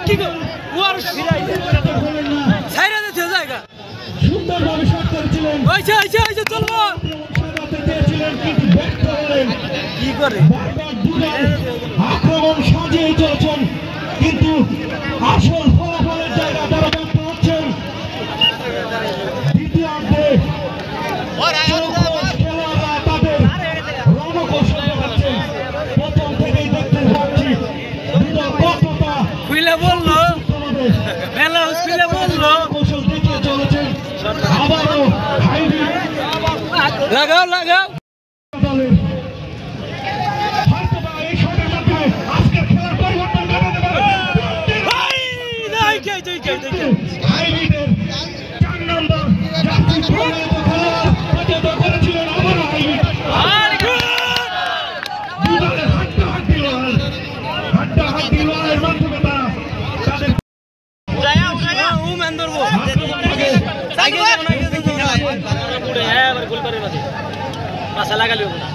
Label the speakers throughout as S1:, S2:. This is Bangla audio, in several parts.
S1: কি গো ওর ছাইরা দিতে জায়গা
S2: সুন্দরভাবে শট করেছিলেন
S1: আচ্ছা আচ্ছা আচ্ছা চলবো
S2: সাজাতে চেয়েছিলেন কিন্তু ব্যর্থ হলেন
S1: কি করে
S2: বারবার দুবার আক্রমণ সাজিয়ে চলেছেন কিন্তু আসল ফলাফলের জায়গা তারা ব্যর্থ হচ্ছেন দ্বিতীয়ার্ধে খেলোয়াড়রা তাদের রণকৌশল দেখাচ্ছেন প্রথম থেকেই দেখতে পাচ্ছি কতটা
S1: খুইলে বললো মেলা খুইলে বললো
S2: কৌশল দেখিয়ে চলেছেন আবারও হাইব্রিড
S1: লাগাও লাগাও
S2: দলের হয়তোবা এই শটের মাধ্যমে আজকের খেলার পরিবর্তন ঘটাতে পারে হাইব্রিডের 4 নম্বর জাতীয় প্রণীত খেলোয়াড় প্রতিহত করেছিলেন আবারও হাইব্রিড দুদলের হাড্ডাহাড্ডি লড়াইয়ের মাধ্যমে তারা তাদের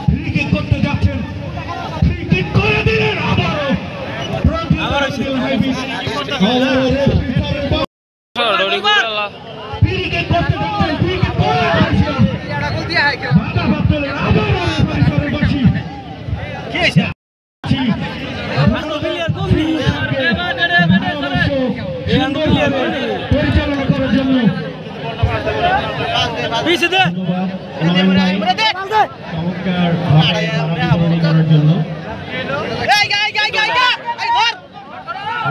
S2: ফ্রি কিক করতে যাচ্ছেন ফ্রি কিক করে দিলেন আবারও হাইব্রিড ফ্রি কিক করতে যাচ্ছেন ফ্রি কিক করে বাধা ভাবতেলেন আবারও পরিসরের বাসী পরিচালনা করার জন্য চমৎকার করার জন্য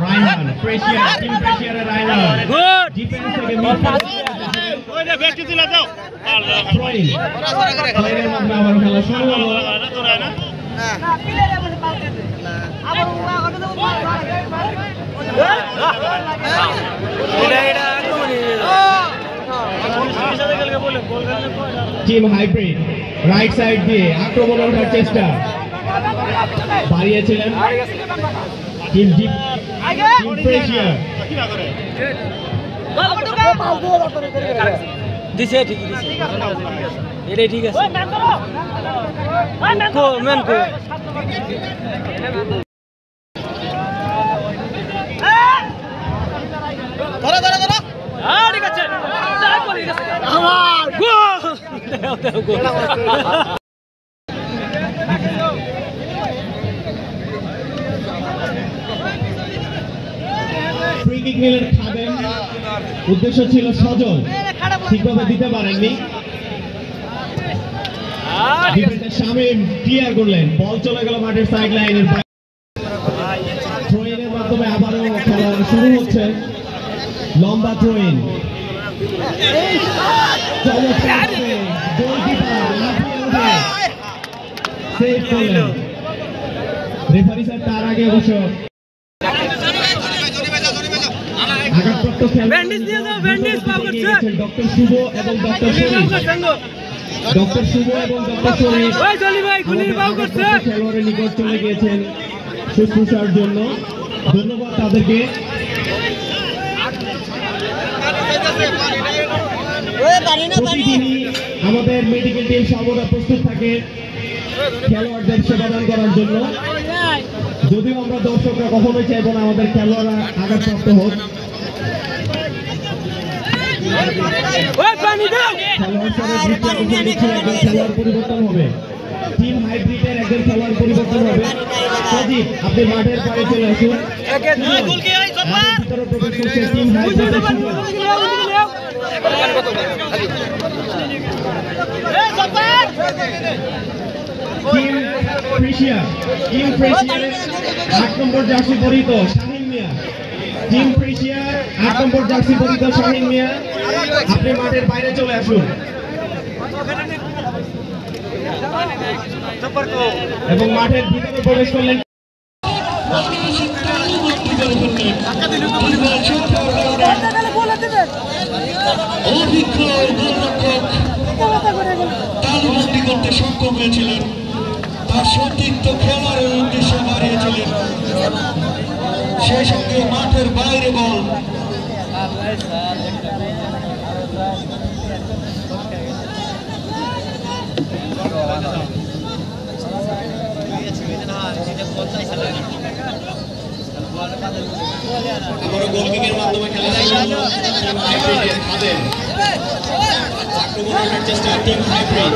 S2: রায়হান প্রেশিয়ার টিম প্রেশিয়ারের রায়হান গুড ডিফেন্স থেকে ওইটা ব্যাকটি দিলা দাও থ্রোইং থ্রোইংয়ের মধ্যে আবার খেলা শুরু হলো টিম হাইব্রিড রাইট সাইড দিয়ে আক্রমণ করার চেষ্টা বাড়িয়েছিলেন টিম প্রেশিয়ার
S1: দিছে ঠিক দিছে এটাই ঠিক আছে কো মেন কো ধরো ধরো ধরো ঠিক আছে আমার গো দাও দাও গো
S2: ফ্রি কিক নিলেন খাবেন উদ্দেশ্য ছিল সজল ঠিকভাবে দিতে পারেননি ডিফেন্ডার শামীম ক্লিয়ার করলেন বল চলে গেল মাঠের সাইড লাইনের থ্রোইনের মাধ্যমে আবারও খেলা শুরু হচ্ছে লম্বা থ্রোইন সেভ করলেন রেফারি স্যার তার আগে অবশ্য আঘাতপ্রাপ্ত খেলোয়াড় ডক্টর শুভ এবং ডক্টর শরীফ খেলোয়াড়ের নিকট চলে গিয়েছেন শুশ্রূষার জন্য ধন্যবাদ তাদেরকে প্রতিদিনই আমাদের মেডিকেল টিম সর্বদা প্রস্তুত থাকে খেলোয়াড়দের সেবাদান করার জন্য যদিও আমরা দর্শকরা কখনোই চাইব না আমাদের খেলোয়াড়রা আঘাতপ্রাপ্ত হোক খেলোয়াড় পরিবর্তন হবে টিম হাইব্রিডের একজন খেলোয়াড় পরিবর্তন হবে সজীব আপনি মাঠের বাইরে চলে আসুন ভিতরে প্রবেশ করছে টিম হাইব্রিডের টিম প্রেশিয়ার 8 নম্বর জার্সি পরিহিত শাহিন মিয়া টিম প্রেশিয়ার 8 নম্বর জার্সি পরিহিত শাহিন মিয়া আপনি মাঠের বাইরে চলে আসুন এবং মাঠের ভিতরে প্রবেশ করলেন
S3: তালুবন্দি করতে সক্ষম হয়েছিলেন তার সতীর্থ খেলোয়াড়ের উদ্দেশ্যে বাড়িয়েছিলেন সেই সঙ্গে মাঠের বাইরে বল
S2: আবারও গোল কিকের মাধ্যমে খেলা শুরু হলো টিম হাইব্রিডের খাদেম। আক্রমণের চেষ্টা টিম হাইব্রিড,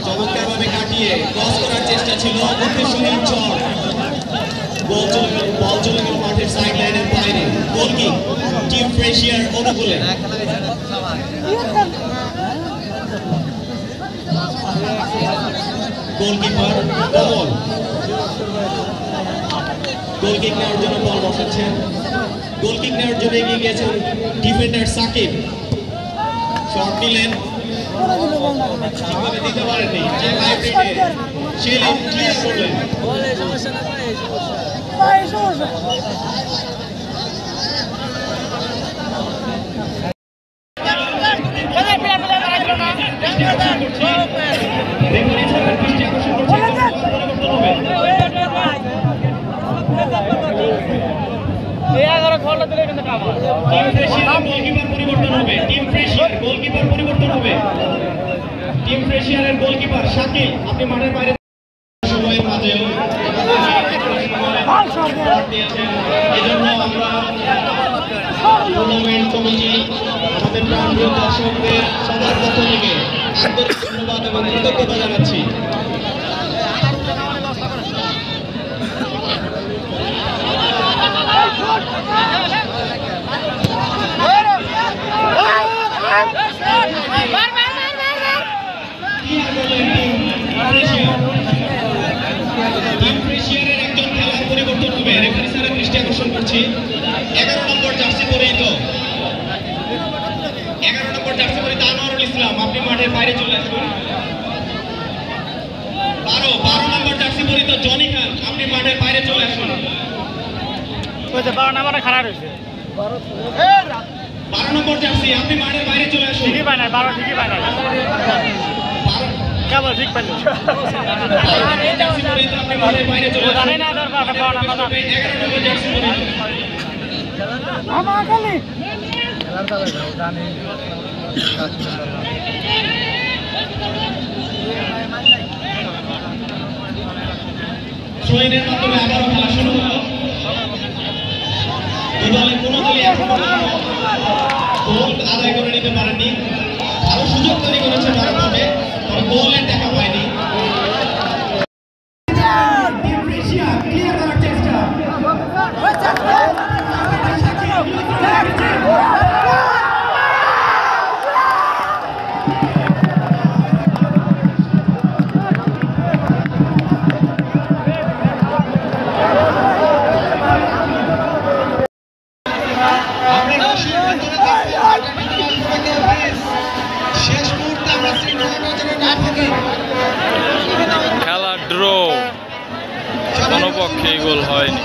S2: চমৎকারভাবে কাটিয়ে ক্রস করার চেষ্টা ছিল, মুখে সুনীল চর, বল চলে গেল মাঠের সাইড লাইনের বাইরে। গোল কিক টিম ফ্রেশিয়ার অনুকূলে। গোলকিপার কমল গোল কিক নেওয়ার জন্য বল বসাচ্ছেন। গোল কিক নেওয়ার জন্য এগিয়ে গিয়েছেন ডিফেন্ডার সাকিব। শট নিলেন, ঠিকভাবে দিতে পারেননি। ক্লিয়ার করলেন। টিম ফ্রেশিয়ারের গোলকিপার শাকিল, আপনি মাঠের বাইরে সময়ের মাঝেও এজন্য আমরা টুর্নামেন্ট কমিটি আমাদের প্রাণপ্রিয় দর্শকদের সবার পক্ষ থেকে আন্তরিক ধন্যবাদ এবং কৃতজ্ঞতা জানাচ্ছি। টিম ফ্রেশিয়ারের একজন খেলার পরিবর্তন হবে, রেফারি স্যারের দৃষ্টি আকর্ষণ করছি। 11 নম্বর জার্সি পরিহিত 11 নম্বর জার্সি পরিহিত আনোয়ারুল ইসলাম, আপনি মাঠের বাইরে চলে আসুন। 12 নম্বর জার্সি পরিহিত জনি খান, আপনি মাঠের বাইরে চলে আসুন।
S1: 12 নম্বরে খারাপ হয়েছে।
S2: 12 নম্বর জার্সি, আপনি মাঠের বাইরে চলে আসুন।
S1: ঠিকই পায় না, 12 ঠিকই পায় না। কেবল ঠিক পাইল।
S2: আপনি মাঠের বাইরে চলে আসুন।
S1: জানি না দরকার 12 নম্বর।
S2: 11 নম্বর জার্সি পরিহিত
S1: আমার খালি
S2: থ্রোইনের মাধ্যমে আবারও খেলা শুরু হলো। দুই দলের কোনো দলই এখনো গোল আদায় করে নিতে পারেনি। আরো সুযোগ তৈরি করেছে তারা তবে গোলের দেখা হয়নি। ক্লিয়ার করার চেষ্টা
S4: খেলা ড্র, কোনো পক্ষেই গোল হয়নি।